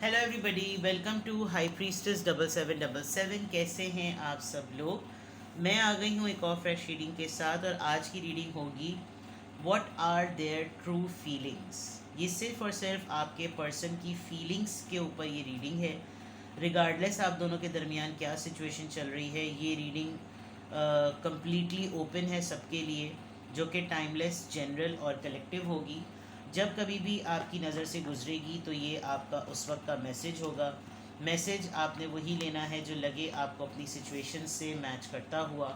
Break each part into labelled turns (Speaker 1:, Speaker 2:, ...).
Speaker 1: Hello everybody, welcome to high priestess 7777। कैसे हैं आप सब लोग। मैं आ गई हूँ एक और फ्रेश रीडिंग के साथ, और आज की रीडिंग होगी what are their true feelings. ये सिर्फ और सिर्फ आपके पर्सन की फीलिंग्स के ऊपर ये रीडिंग है। रिगार्डलेस आप दोनों के दरमियान क्या सिचुएशन चल रही है, ये रीडिंग कम्प्लीटली ओपन है सबके लिए, जो कि टाइमलेस, जनरल और कलेक्टिव होगी। जब कभी भी आपकी नज़र से गुजरेगी तो ये आपका उस वक्त का मैसेज होगा। मैसेज आपने वही लेना है जो लगे आपको अपनी सिचुएशन से मैच करता हुआ।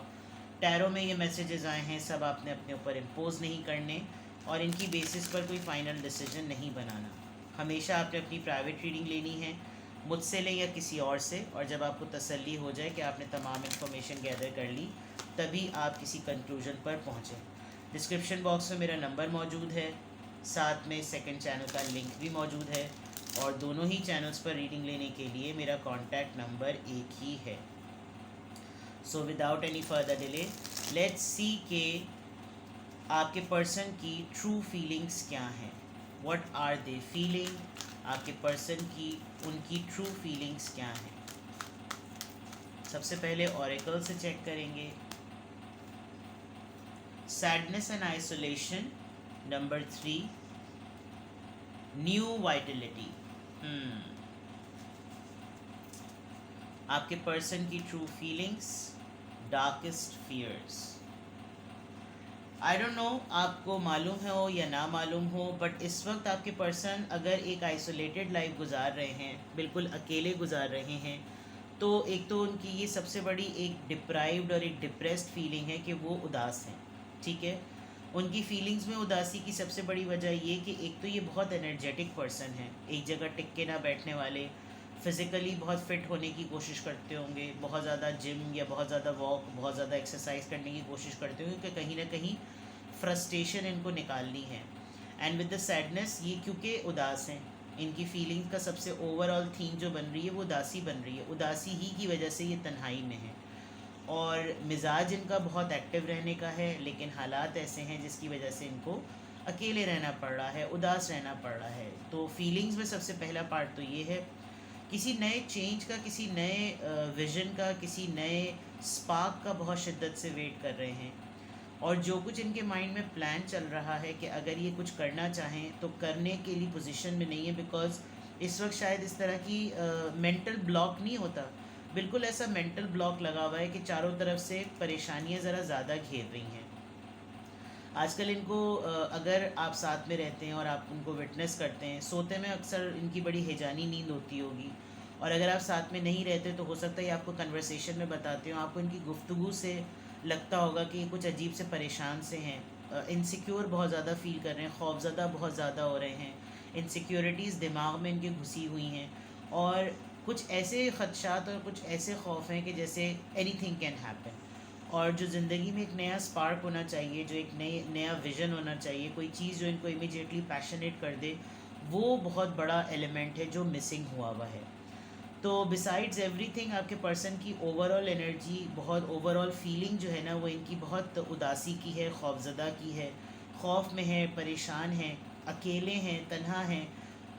Speaker 1: टैरो में ये मैसेजेस आए हैं, सब आपने अपने ऊपर इम्पोज नहीं करने और इनकी बेसिस पर कोई फाइनल डिसीजन नहीं बनाना। हमेशा आपने अपनी प्राइवेट रीडिंग लेनी है, मुझसे लें या किसी और से, और जब आपको तसल्ली हो जाए कि आपने तमाम इन्फॉर्मेशन गैदर कर ली तभी आप किसी कंक्लूजन पर पहुँचें। डिस्क्रिप्शन बॉक्स में मेरा नंबर मौजूद है, साथ में सेकंड चैनल का लिंक भी मौजूद है, और दोनों ही चैनल्स पर रीडिंग लेने के लिए मेरा कॉन्टैक्ट नंबर एक ही है। So without any further delay, let's see के आपके पर्सन की ट्रू फीलिंग्स क्या हैं। व्हाट आर दे फीलिंग, आपके पर्सन की उनकी ट्रू फीलिंग्स क्या हैं। सबसे पहले ऑरेकल से चेक करेंगे। Sadness and isolation, number 3, new vitality. आपके पर्सन की true feelings, darkest fears. I don't know आपको मालूम हो या ना मालूम हो, बट इस वक्त आपके पर्सन अगर एक आइसोलेटेड लाइफ गुजार रहे हैं, बिल्कुल अकेले गुजार रहे हैं, तो एक तो उनकी ये सबसे बड़ी एक डिप्राइव्ड और एक डिप्रेस्ड फीलिंग है कि वो उदास हैं। ठीक है, उनकी फीलिंग्स में उदासी की सबसे बड़ी वजह ये कि एक तो ये बहुत एनर्जेटिक पर्सन है, एक जगह टिक के ना बैठने वाले, फिज़िकली बहुत फिट होने की कोशिश करते होंगे, बहुत ज़्यादा जिम या बहुत ज़्यादा वॉक, बहुत ज़्यादा एक्सरसाइज करने की कोशिश करते होंगे कि कहीं ना कहीं फ्रस्ट्रेशन इनको निकालनी है। एंड विद द सैडनेस, ये क्योंकि उदास हैं, इनकी फीलिंग्स का सबसे ओवरऑल थीम जो बन रही है वो उदासी बन रही है। उदासी ही की वजह से ये तन्हाई में है, और मिजाज इनका बहुत एक्टिव रहने का है, लेकिन हालात ऐसे हैं जिसकी वजह से इनको अकेले रहना पड़ रहा है, उदास रहना पड़ रहा है। तो फीलिंग्स में सबसे पहला पार्ट तो ये है, किसी नए चेंज का, किसी नए विजन का, किसी नए स्पार्क का बहुत शिद्दत से वेट कर रहे हैं। और जो कुछ इनके माइंड में प्लान चल रहा है कि अगर ये कुछ करना चाहें तो करने के लिए पोजीशन में नहीं है, बिकॉज इस वक्त शायद इस तरह की मेंटल ब्लॉक नहीं होता, बिल्कुल ऐसा मेंटल ब्लॉक लगा हुआ है कि चारों तरफ से परेशानियां ज़रा ज़्यादा घेर रही हैं। आजकल इनको अगर आप साथ में रहते हैं और आप उनको विटनेस करते हैं, सोते में अक्सर इनकी बड़ी हैजानी नींद होती होगी, और अगर आप साथ में नहीं रहते तो हो सकता है आपको कन्वर्सेशन में बताते हो, आपको इनकी गुफ्तगू से लगता होगा कि कुछ अजीब से परेशान से हैं, इनसिक्योर बहुत ज़्यादा फील कर रहे हैं, खौफज़दा बहुत ज़्यादा हो रहे हैं, इनसिक्योरिटीज़ दिमाग में इनके घुसी हुई हैं, और कुछ ऐसे ख़दशात और कुछ ऐसे खौफ हैं कि जैसे एनीथिंग कैन हैपन। और जो ज़िंदगी में एक नया स्पार्क होना चाहिए, जो एक नया विज़न होना चाहिए, कोई चीज़ जो इनको इमीडिएटली पैशनेट कर दे, वो बहुत बड़ा एलिमेंट है जो मिसिंग हुआ है। तो बिसाइड्स एवरीथिंग, आपके पर्सन की ओवरऑल एनर्जी, बहुत ओवरऑल फीलिंग जो है ना, वो इनकी बहुत उदासी की है, खौफज़दा की है, खौफ में है, परेशान हैं, अकेले हैं, तन्हा हैं।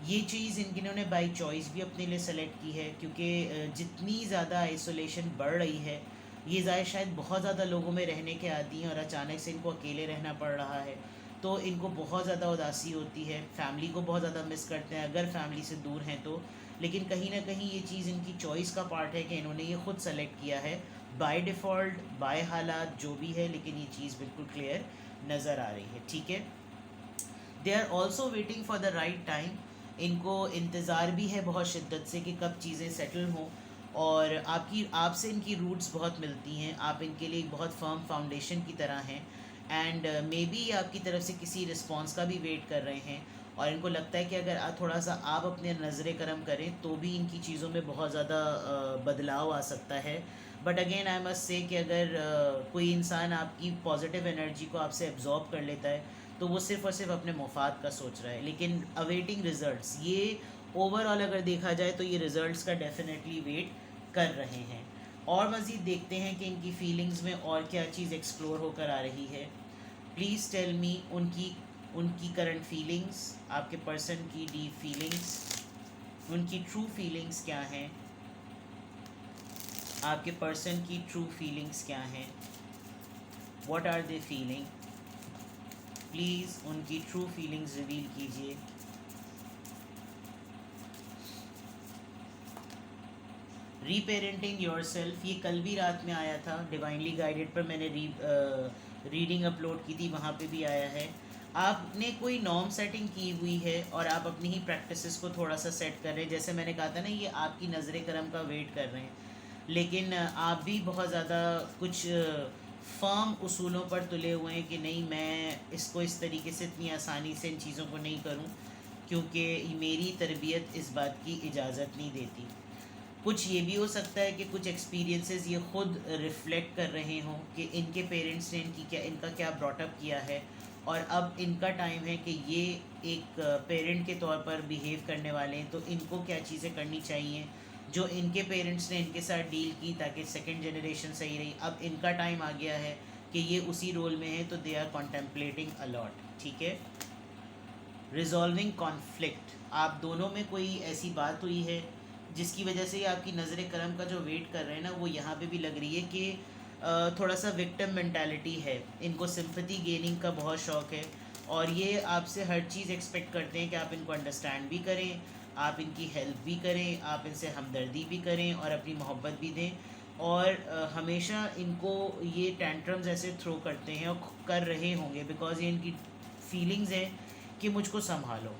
Speaker 1: ये चीज़ इन्होंने बाई चॉइस भी अपने लिए सेलेक्ट की है, क्योंकि जितनी ज़्यादा आइसोलेशन बढ़ रही है, ये शायद बहुत ज़्यादा लोगों में रहने के आदी हैं और अचानक से इनको अकेले रहना पड़ रहा है, तो इनको बहुत ज़्यादा उदासी होती है, फैमिली को बहुत ज़्यादा मिस करते हैं अगर फैमिली से दूर हैं तो। लेकिन कहीं ना कहीं ये चीज़ इनकी चॉइस का पार्ट है कि इन्होंने ये खुद सेलेक्ट किया है, बाय डिफ़ॉल्ट, बाय हालात जो भी है, लेकिन ये चीज़ बिल्कुल क्लियर नज़र आ रही है। ठीक है, they are also waiting for the right time. इनको इंतज़ार भी है बहुत शिद्दत से कि कब चीज़ें सेटल हों, और आपसे इनकी रूट्स बहुत मिलती हैं, आप इनके लिए एक बहुत फर्म फाउंडेशन की तरह हैं, एंड मे बी आपकी तरफ से किसी रिस्पॉन्स का भी वेट कर रहे हैं, और इनको लगता है कि अगर थोड़ा सा आप अपने नज़र करम करें तो भी इनकी चीज़ों में बहुत ज़्यादा बदलाव आ सकता है। But again I must say कि अगर कोई इंसान आपकी पॉजिटिव एनर्जी को आपसे एब्जॉर्ब कर लेता है तो वो सिर्फ़ और सिर्फ अपने मुफाद का सोच रहा है, लेकिन अवेटिंग रिज़ल्ट्स, ये ओवरऑल अगर देखा जाए तो ये रिज़ल्ट्स का डेफिनेटली वेट कर रहे हैं। और मज़ीद देखते हैं कि इनकी फीलिंग्स में और क्या चीज़ एक्सप्लोर होकर आ रही है। प्लीज़ टेल मी उनकी उनकी करंट फीलिंग्स, आपके पर्सन की डीप फीलिंग्स। उनकी ट्रू फीलिंग्स क्या हैं, आपके पर्सन की ट्रू फीलिंग्स क्या हैं, what are they feeling, please उनकी ट्रू फीलिंग्स रिवील कीजिए। रीपेरेंटिंग योर सेल्फ, ये कल भी रात में आया था डिवाइनली गाइडेड पर, मैंने रीडिंग अपलोड की थी, वहाँ पे भी आया है। आपने कोई नॉर्म सेटिंग की हुई है और आप अपनी ही प्रैक्टिसेस को थोड़ा सा सेट कर रहे हैं। जैसे मैंने कहा था ना, ये आपकी नज़र करम का वेट कर रहे हैं, लेकिन आप भी बहुत ज़्यादा कुछ फर्म उसूलों पर तुले हुए हैं कि नहीं, मैं इसको इस तरीके से इतनी आसानी से इन चीज़ों को नहीं करूं, क्योंकि मेरी तरबियत इस बात की इजाज़त नहीं देती। कुछ ये भी हो सकता है कि कुछ एक्सपीरियंसेस ये खुद रिफ्लेक्ट कर रहे हों कि इनके पेरेंट्स ने इनका क्या ब्रॉटअप किया है, और अब इनका टाइम है कि ये एक पेरेंट के तौर पर बिहेव करने वाले हैं, तो इनको क्या चीज़ें करनी चाहिए जो इनके पेरेंट्स ने इनके साथ डील की ताकि सेकंड जनरेशन सही रही। अब इनका टाइम आ गया है कि ये उसी रोल में है, तो दे आर कॉन्टेम्पलेटिंग अलॉट। ठीक है। रिजॉल्विंग कॉन्फ्लिक्ट, आप दोनों में कोई ऐसी बात हुई है जिसकी वजह से आपकी नज़र करम का जो वेट कर रहे हैं ना, वो यहाँ पे भी लग रही है कि थोड़ा सा विक्टिम मेंटालिटी है, इनको सिंपैथी गेनिंग का बहुत शौक़ है, और ये आपसे हर चीज़ एक्सपेक्ट करते हैं कि आप इनको अंडरस्टैंड भी करें, आप इनकी हेल्प भी करें, आप इनसे हमदर्दी भी करें और अपनी मोहब्बत भी दें। और हमेशा इनको ये टेंट्रम्स ऐसे थ्रो करते हैं और कर रहे होंगे बिकॉज ये इनकी फीलिंग्स हैं कि मुझको संभालो।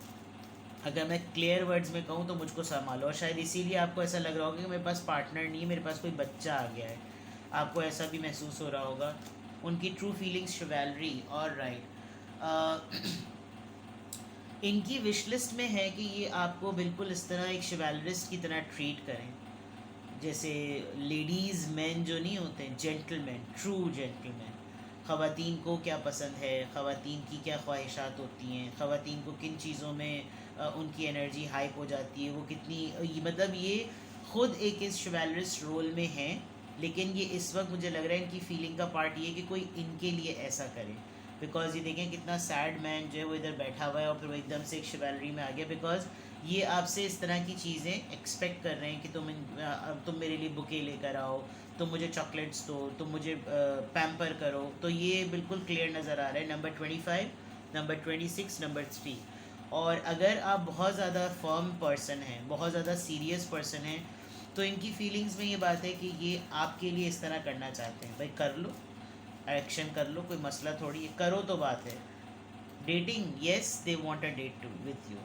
Speaker 1: अगर मैं क्लियर वर्ड्स में कहूँ तो मुझको संभालो, और शायद इसीलिए आपको ऐसा लग रहा होगा कि मेरे पास पार्टनर नहीं है, मेरे पास कोई बच्चा आ गया है, आपको ऐसा भी महसूस हो रहा होगा। उनकी ट्रू फीलिंग्स शिवैलरी, और राइट, इनकी विश लिस्ट में है कि ये आपको बिल्कुल इस तरह एक शिवैलरिस्ट की तरह ट्रीट करें, जैसे लेडीज़ मैन जो नहीं होते, जेंटलमैन, ट्रू जेंटलमैन। ख़वातीन को क्या पसंद है, ख़वातीन की क्या ख्वाहिशात होती हैं, ख़वातीन को किन चीज़ों में उनकी एनर्जी हाइप हो जाती है, वो कितनी मतलब ये ख़ुद एक इस शिवैलरिस्ट रोल में हैं, लेकिन ये इस वक्त मुझे लग रहा है इनकी फीलिंग का पार्ट ये कि कोई इनके लिए ऐसा करे। बिकॉज ये देखें कितना सैड मैन जो है वो इधर बैठा हुआ है और फिर वो एकदम से एक शिवैलरी में आ गया, बिकॉज ये आपसे इस तरह की चीज़ें एक्सपेक्ट कर रहे हैं कि तुम मेरे लिए बुके लेकर आओ, तुम मुझे चॉकलेट्स दो, तुम मुझे पैम्पर करो। तो ये बिल्कुल क्लियर नज़र आ रहा है। Number 25, number 26, number 3। और अगर आप बहुत ज़्यादा फर्म पर्सन हैं, बहुत ज़्यादा सीरियस पर्सन हैं, तो इनकी फीलिंग्स में ये बात है कि ये आपके लिए इस तरह करना चाहते हैं। भाई कर लो, एक्शन कर लो, कोई मसला थोड़ी है, करो तो बात है। Dating, yes they want a date to with you,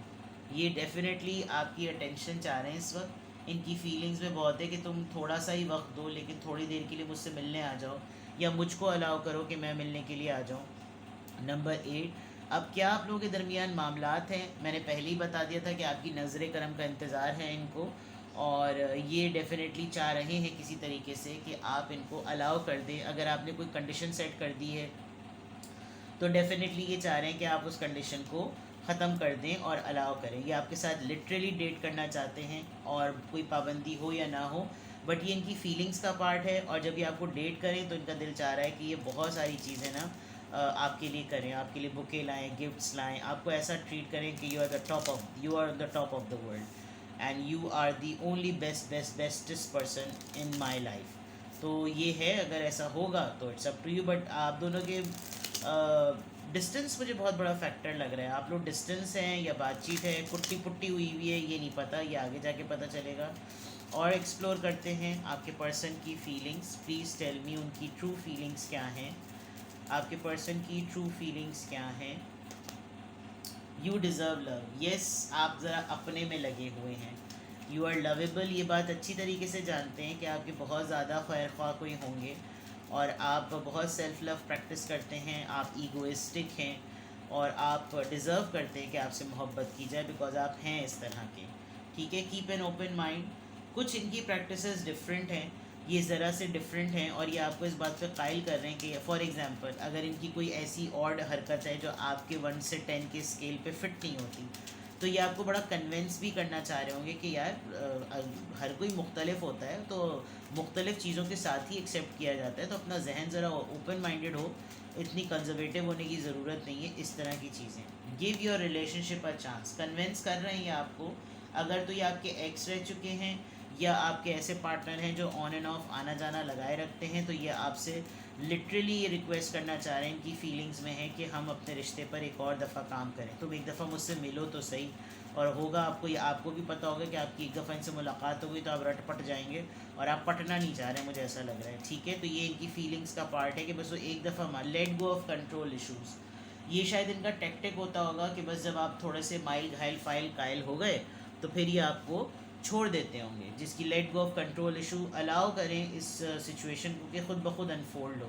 Speaker 1: ये डेफिनेटली आपकी अटेंशन चाह रहे हैं इस वक्त। इनकी फीलिंग्स में बहुत है कि तुम थोड़ा सा ही वक्त दो, लेकिन थोड़ी देर के लिए मुझसे मिलने आ जाओ, या मुझको अलाउ करो कि मैं मिलने के लिए आ जाऊँ। नंबर 8, अब क्या आप लोगों के दरमियान मामलात हैं, मैंने पहले ही बता दिया था कि आपकी नज़र करम का इंतज़ार है इनको, और ये डेफिनेटली चाह रहे हैं किसी तरीके से कि आप इनको अलाउ कर दें। अगर आपने कोई कंडीशन सेट कर दी है तो डेफिनेटली ये चाह रहे हैं कि आप उस कंडीशन को ख़त्म कर दें और अलाउ करें। ये आपके साथ लिटरली डेट करना चाहते हैं, और कोई पाबंदी हो या ना हो, बट ये इनकी फीलिंग्स का पार्ट है। और जब ये आपको डेट करें तो इनका दिल चाह रहा है कि ये बहुत सारी चीज़ें ना आपके लिए करें, आपके लिए बुके लाएं, गिफ्ट्स लाएं, आपको ऐसा ट्रीट करें कि you are the top of the world and you are the only bestest person in my life. तो ये है, अगर ऐसा होगा तो it's up to you. But आप दोनों के डिस्टेंस मुझे बहुत बड़ा फैक्टर लग रहा है। आप लोग डिस्टेंस हैं या बातचीत है, कुट्टी पुट्टी हुई हुई है, ये नहीं पता, ये आगे जाके पता चलेगा। और एक्सप्लोर करते हैं आपके पर्सन की फीलिंग्स। प्लीज़ टेल मी उनकी ट्रू फीलिंग्स क्या हैं, आपके पर्सन की ट्रू फीलिंग्स क्या हैं। यू डिज़र्व लव, येस आप ज़रा अपने में लगे हुए हैं। यू आर लवेबल, ये बात अच्छी तरीके से जानते हैं कि आपके बहुत ज़्यादा खैर ख्वाह कोई होंगे, और आप बहुत सेल्फ लव प्रैक्टिस करते हैं, आप ईगोइस्टिक हैं, और आप डिज़र्व करते हैं कि आपसे मोहब्बत की जाए, बिकॉज आप हैं इस तरह के। ठीक है, कीप एन ओपन माइंड। कुछ इनकी प्रैक्टिसेस डिफरेंट हैं, ये ज़रा से डिफरेंट हैं, और ये आपको इस बात पे कायल कर रहे हैं कि फॉर एग्ज़ाम्पल अगर इनकी कोई ऐसी ऑड हरकत है जो आपके 1 से 10 के स्केल पे फिट नहीं होती, तो ये आपको बड़ा कन्विंस भी करना चाह रहे होंगे कि यार हर कोई मुख्तलिफ होता है, तो मुख्तलिफ चीज़ों के साथ ही एक्सेप्ट किया जाता है, तो अपना जहन ज़रा ओपन माइंडेड हो, इतनी कंजर्वेटिव होने की ज़रूरत नहीं है। इस तरह की चीज़ें, give your relationship a chance, convince कर रहे हैं ये आपको अगर तो ये आपके एक्स रह चुके हैं या आपके ऐसे पार्टनर हैं जो ऑन एंड ऑफ आना जाना लगाए रखते हैं, तो ये आपसे लिटरली ये रिक्वेस्ट करना चाह रहे हैं, इनकी फीलिंग्स में है कि हम अपने रिश्ते पर एक और दफ़ा काम करें। तुम एक दफ़ा मुझसे मिलो तो सही, और होगा आपको, ये आपको भी पता होगा कि आपकी एक दफ़ा इनसे मुलाकात होगी तो आप रटपट जाएंगे, और आप पटना नहीं चाह रहे हैं, मुझे ऐसा लग रहा है। ठीक है, तो ये इनकी फीलिंग्स का पार्ट है कि बस वो एक दफ़ा let go of control issues. ये शायद इनका टैक्टिक होता होगा कि बस जब आप थोड़े से माइल घायल फाइल कायल हो गए तो फिर ये आपको छोड़ देते होंगे, जिसकी let go of control issue allow करें इस सिचुएशन को कि खुद ब खुद अनफोल्ड हो।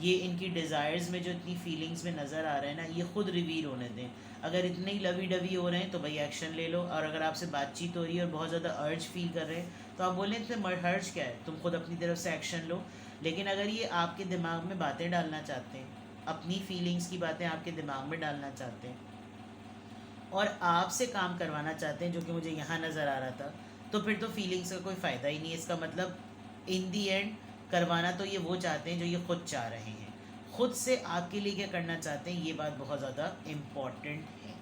Speaker 1: ये इनकी डिज़ायर्स में जो इतनी फीलिंग्स में नज़र आ रहे हैं ना, ये खुद रिवील होने दें। अगर इतने ही लवी डवी हो रहे हैं तो भाई एक्शन ले लो, और अगर आपसे बातचीत हो रही है और बहुत ज़्यादा अर्ज फील कर रहे हैं तो आप बोलें इतने हर्ज क्या है, तुम खुद अपनी तरफ से एक्शन लो। लेकिन अगर ये आपके दिमाग में बातें डालना चाहते हैं, अपनी फीलिंग्स की बातें आपके दिमाग में डालना चाहते हैं और आपसे काम करवाना चाहते हैं, जो कि मुझे यहाँ नज़र आ रहा था, तो फिर तो फीलिंग्स का कोई फ़ायदा ही नहीं है। इसका मतलब इन दी एंड करवाना तो ये वो चाहते हैं जो ये खुद चाह रहे हैं। खुद से आपके लिए क्या करना चाहते हैं, ये बात बहुत ज़्यादा इम्पॉर्टेंट है।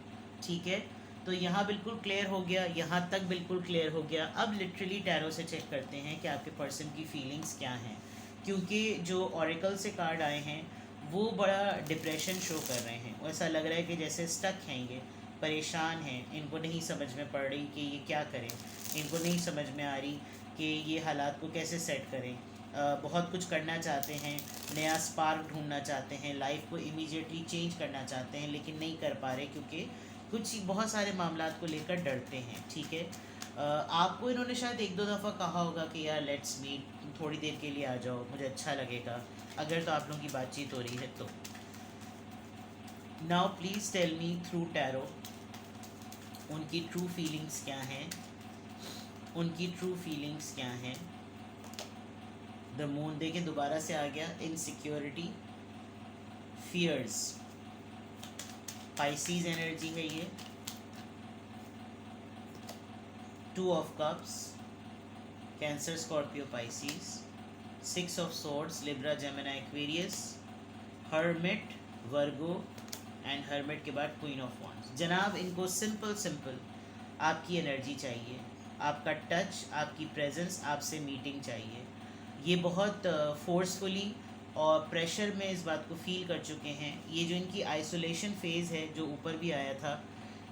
Speaker 1: ठीक है, तो यहाँ बिल्कुल क्लियर हो गया, यहाँ तक बिल्कुल क्लियर हो गया। अब लिटरली टैरो से चेक करते हैं कि आपके पर्सन की फीलिंग्स क्या हैं, क्योंकि जो ऑरिकल से कार्ड आए हैं वो बड़ा डिप्रेशन शो कर रहे हैं। ऐसा लग रहा है कि जैसे स्टक हैं, ये परेशान हैं, इनको नहीं समझ में पड़ रही कि ये क्या करें, इनको नहीं समझ में आ रही कि ये हालात को कैसे सेट करें। बहुत कुछ करना चाहते हैं, नया स्पार्क ढूंढना चाहते हैं, लाइफ को इमीडिएटली चेंज करना चाहते हैं, लेकिन नहीं कर पा रहे क्योंकि कुछ बहुत सारे मामलात को लेकर डरते हैं। ठीक है, आपको इन्होंने शायद एक दो दफ़ा कहा होगा कि यार लेट्स मीट, थोड़ी देर के लिए आ जाओ, मुझे अच्छा लगेगा, अगर तो आप लोगों की बातचीत हो रही है तो। Now please tell me through tarot उनकी ट्रू फीलिंग्स क्या हैं, उनकी ट्रू फीलिंग्स क्या हैं। द मून देखिए दोबारा से आ गया, इनसिक्योरिटी, फियर्स, पाइसीज एनर्जी है ये, 2 of cups, cancer Scorpio Pisces, 6 of swords, Libra Gemini Aquarius, hermit Virgo, and hermit के बाद क्वीन ऑफ वॉन्ड्स। जनाब इनको सिंपल सिंपल आपकी एनर्जी चाहिए, आपका टच, आपकी प्रेजेंस, आपसे मीटिंग चाहिए। ये बहुत फोर्सफुली और प्रेशर में इस बात को फील कर चुके हैं। ये जो इनकी आइसोलेशन फेज़ है जो ऊपर भी आया था,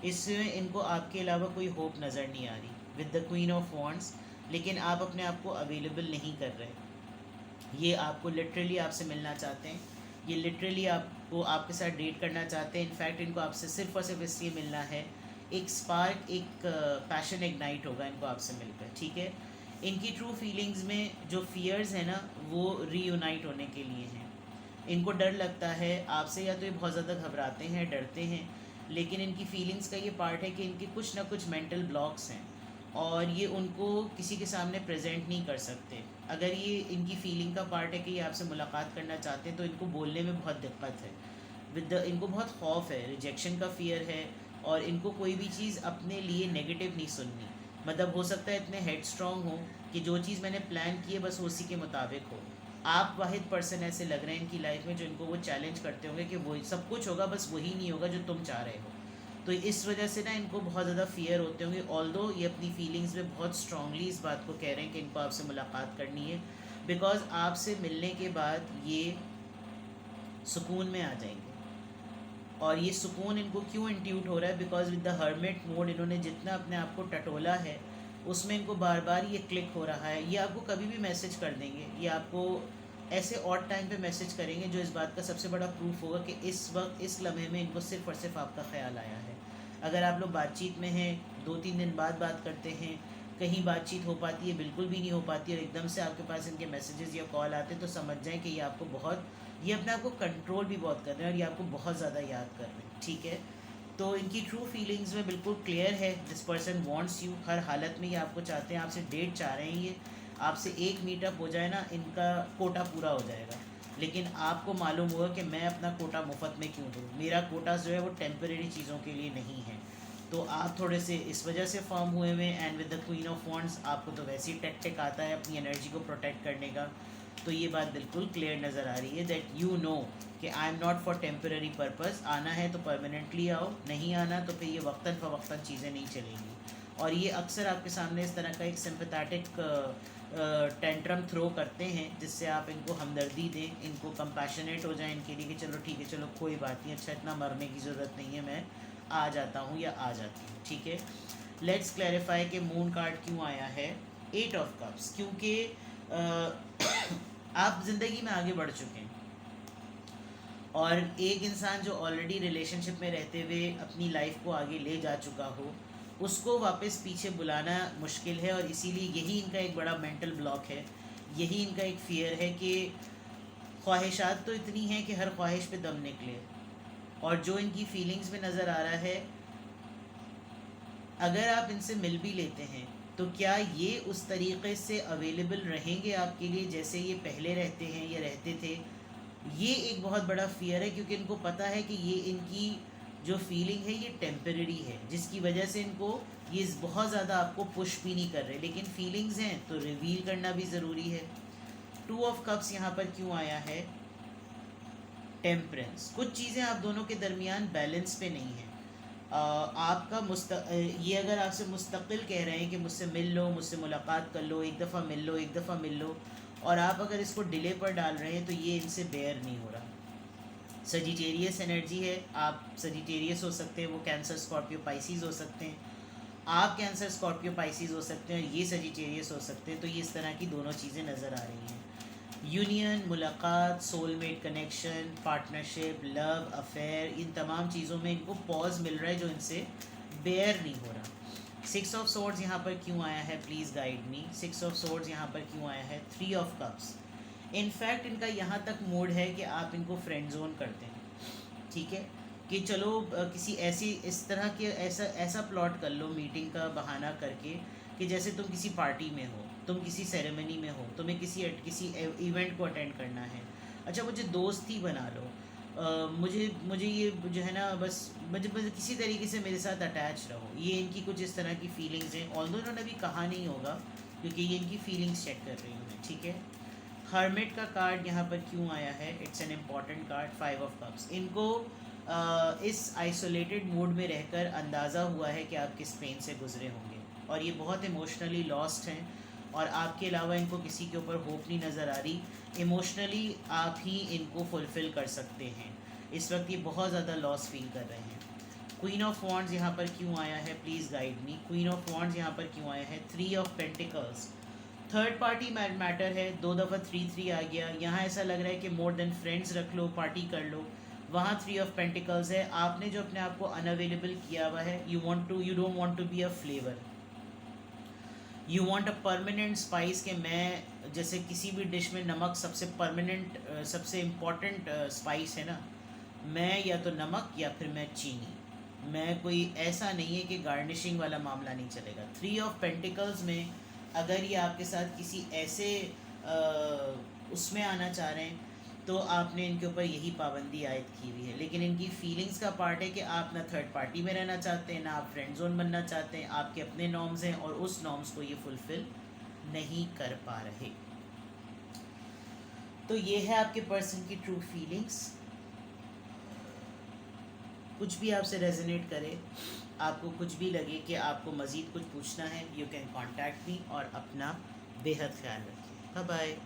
Speaker 1: इसमें इनको आपके अलावा कोई होप नज़र नहीं आ रही with the queen of wands, लेकिन आप अपने आप को अवेलेबल नहीं कर रहे। ये आपको लिटरली आपसे मिलना चाहते हैं, ये लिटरली आपको आपके साथ डेट करना चाहते हैं। इनफैक्ट इनको आपसे सिर्फ और सिर्फ इसलिए मिलना है, एक स्पार्क, एक पैशन इग्नाइट होगा इनको आपसे मिलकर। ठीक है, इनकी ट्रू फीलिंग्स में जो फियर्स है ना वो रीयूनाइट होने के लिए हैं। इनको डर लगता है आपसे, या तो ये बहुत ज़्यादा घबराते हैं, डरते हैं, लेकिन इनकी फीलिंग्स का ये पार्ट है कि इनके कुछ ना कुछ मेंटल ब्लॉक्स हैं और ये उनको किसी के सामने प्रेजेंट नहीं कर सकते। अगर ये इनकी फीलिंग का पार्ट है कि ये आपसे मुलाकात करना चाहते हैं तो इनको बोलने में बहुत दिक्कत है, इनको बहुत खौफ है, रिजेक्शन का फियर है, और इनको कोई भी चीज़ अपने लिए नेगेटिव नहीं सुननी। मतलब हो सकता है इतने हेड स्ट्रॉन्ग हो कि जो चीज़ मैंने प्लान की है बस उसी के मुताबिक हो। आप वाहिद पर्सन ऐसे लग रहे हैं इनकी लाइफ में जो इनको वो चैलेंज करते होंगे कि वो सब कुछ होगा बस वही नहीं होगा जो तुम चाह रहे हो। तो इस वजह से ना इनको बहुत ज़्यादा फियर होते होंगे, ऑल्दो ये अपनी फीलिंग्स में बहुत स्ट्रांगली इस बात को कह रहे हैं कि इनको आपसे मुलाकात करनी है, बिकॉज आपसे मिलने के बाद ये सुकून में आ जाएंगे। और ये सुकून इनको क्यों इंट्यूट हो रहा है, because with the hermit mode इन्होंने जितना अपने आप को टटोला है उसमें इनको बार बार ये क्लिक हो रहा है। ये आपको कभी भी मैसेज कर देंगे, ये आपको ऐसे ऑड टाइम पे मैसेज करेंगे जो इस बात का सबसे बड़ा प्रूफ होगा कि इस वक्त इस लम्हे में इनको सिर्फ़ और सिर्फ आपका ख्याल आया है। अगर आप लोग बातचीत में हैं, 2-3 दिन बाद बात करते हैं, कहीं बातचीत हो पाती है, बिल्कुल भी नहीं हो पाती, और एकदम से आपके पास इनके मैसेजेस या कॉल आते हैं, तो समझ जाएं कि ये आपको बहुत, ये अपने आप को कंट्रोल भी बहुत कर रहे हैं और ये आपको बहुत ज़्यादा याद कर रहे हैं। ठीक है, तो इनकी ट्रू फीलिंग्स में बिल्कुल क्लियर है, दिस पर्सन वांट्स यू, हर हालत में ये आपको चाहते हैं, आपसे डेट चाह रहे हैं, ये आपसे एक मीटअप हो जाए ना, इनका कोटा पूरा हो जाएगा। लेकिन आपको मालूम होगा कि मैं अपना कोटा मुफ्त में क्यों दूँ, मेरा कोटा जो है वो टेम्परेरी चीज़ों के लिए नहीं है। तो आप थोड़े से इस वजह से फॉर्म हुए हुए, and with the queen of wands आपको तो वैसे ही टैक्टिक आता है अपनी एनर्जी को प्रोटेक्ट करने का। तो ये बात बिल्कुल क्लियर नज़र आ रही है दैट यू नो कि I am not for temporary purpose, आना है तो परमानेंटली आओ, नहीं आना तो फिर ये वक्तन फ़वक्तन चीज़ें नहीं चलेंगी। और ये अक्सर आपके सामने इस तरह का एक सिंपैथेटिक टेंट्रम थ्रो करते हैं जिससे आप इनको हमदर्दी दें, इनको कंपैशनेट हो जाए इनके लिए कि चलो ठीक है, चलो कोई बात नहीं, अच्छा इतना मरने की ज़रूरत नहीं है, मैं आ जाता हूँ या आ जाती हूँ, ठीक है। लेट्स क्लैरिफाई कि मून कार्ड क्यों आया है 8 ऑफ कप्स, क्योंकि आप ज़िंदगी में आगे बढ़ चुके हैं और एक इंसान जो ऑलरेडी रिलेशनशिप में रहते हुए अपनी लाइफ को आगे ले जा चुका हो उसको वापस पीछे बुलाना मुश्किल है, और इसीलिए यही इनका एक बड़ा मेंटल ब्लॉक है, यही इनका एक फियर है कि ख्वाहिशात तो इतनी हैं कि हर ख्वाहिश पे दम निकले, और जो इनकी फीलिंग्स में नज़र आ रहा है अगर आप इनसे मिल भी लेते हैं तो क्या ये उस तरीक़े से अवेलेबल रहेंगे आपके लिए जैसे ये पहले रहते हैं या रहते थे। ये एक बहुत बड़ा फियर है क्योंकि इनको पता है कि ये इनकी जो फीलिंग है ये टेम्परेरी है, जिसकी वजह से इनको ये बहुत ज़्यादा आपको पुश भी नहीं कर रहे, लेकिन फीलिंग्स हैं तो रिवील करना भी ज़रूरी है। 2 ऑफ कप्स यहाँ पर क्यों आया है, टेम्परेंस। कुछ चीज़ें आप दोनों के दरमियान बैलेंस पे नहीं है। आपका ये अगर आपसे मुस्तकिल कह रहे हैं कि मुझसे मिल लो, मुझसे मुलाकात कर लो, एक दफ़ा मिल लो, एक दफ़ा मिल लो, और आप अगर इसको डिले पर डाल रहे हैं तो ये इनसे बेयर नहीं हो रहा। सजिटेरियस एनर्जी है, आप सजिटेरियस हो सकते हैं, वो कैंसर स्कॉर्पियो पाइसिस हो सकते हैं, आप कैंसर स्कॉर्पियो पाइसिस हो सकते हैं, ये सजिटेरियस हो सकते हैं। तो ये इस तरह की दोनों चीज़ें नज़र आ रही हैं। यूनियन, मुलाकात, soulmate connection, partnership, love affair, इन तमाम चीज़ों में इनको पॉज मिल रहा है जो इनसे बेयर नहीं हो रहा। 6 ऑफ सोर्ड्स यहाँ पर क्यों आया है, please guide me. 6 of swords यहाँ पर क्यों आया है, 3 ऑफ कप्स। इनफैक्ट इनका यहाँ तक मूड है कि आप इनको फ्रेंड जोन करते हैं, ठीक है, कि चलो किसी ऐसी इस तरह के ऐसा प्लॉट कर लो मीटिंग का बहाना करके कि जैसे तुम किसी पार्टी में हो, तुम किसी सेरेमनी में हो, तुम्हें किसी इवेंट को अटेंड करना है, अच्छा मुझे दोस्त ही बना लो, मुझे ये जो है ना बस मुझे किसी तरीके से मेरे साथ अटैच रहो। ये इनकी कुछ इस तरह की फीलिंग्स हैं, ऑल्दो इन्होंने अभी कहा नहीं होगा क्योंकि ये इनकी फीलिंग्स चेक कर रही हूँ मैं, ठीक है। हर्मिट का कार्ड यहाँ पर क्यों आया है, it's an important card. 5 of cups. इनको इस आइसोलेटेड मूड में रहकर अंदाज़ा हुआ है कि आप किस पेन से गुजरे होंगे और ये बहुत इमोशनली लॉस्ट हैं, और आपके अलावा इनको किसी के ऊपर होप नहीं नज़र आ रही। इमोशनली आप ही इनको फुलफ़िल कर सकते हैं, इस वक्त ये बहुत ज़्यादा लॉस फील कर रहे हैं। क्वीन ऑफ वॉन्ड्स यहाँ पर क्यों आया है, please guide me. Queen of wands यहाँ पर क्यों आया है, 3 of pentacles. Third party matter है, 2 दफ़ा 3 आ गया। यहाँ ऐसा लग रहा है कि मोर देन फ्रेंड्स रख लो, पार्टी कर लो। वहाँ 3 ऑफ पेंटिकल्स है, आपने जो अपने आप को अनअवेलेबल किया हुआ है, you don't want to be a flavour, you want a permanent spice. कि मैं जैसे किसी भी डिश में नमक सबसे परमानेंट सबसे इम्पॉर्टेंट स्पाइस है ना, मैं या तो नमक या फिर मैं चीनी, मैं कोई ऐसा नहीं है कि गार्निशिंग वाला मामला नहीं चलेगा। 3 ऑफ पेंटिकल्स में अगर ये आपके साथ किसी ऐसे उसमें आना चाह रहे हैं तो आपने इनके ऊपर यही पाबंदी आयद की हुई है, लेकिन इनकी फीलिंग्स का पार्ट है कि आप ना थर्ड पार्टी में रहना चाहते हैं, ना आप फ्रेंड जोन बनना चाहते हैं, आपके अपने नॉर्म्स हैं और उस नॉर्म्स को ये फुलफ़िल नहीं कर पा रहे। तो ये है आपके पर्सन की ट्रू फीलिंग्स। कुछ भी आपसे रेजोनेट करे, आपको कुछ भी लगे कि आपको मज़ीद कुछ पूछना है, यू कैन कॉन्टैक्ट मी और अपना बेहद ख्याल रखिए। Bye bye.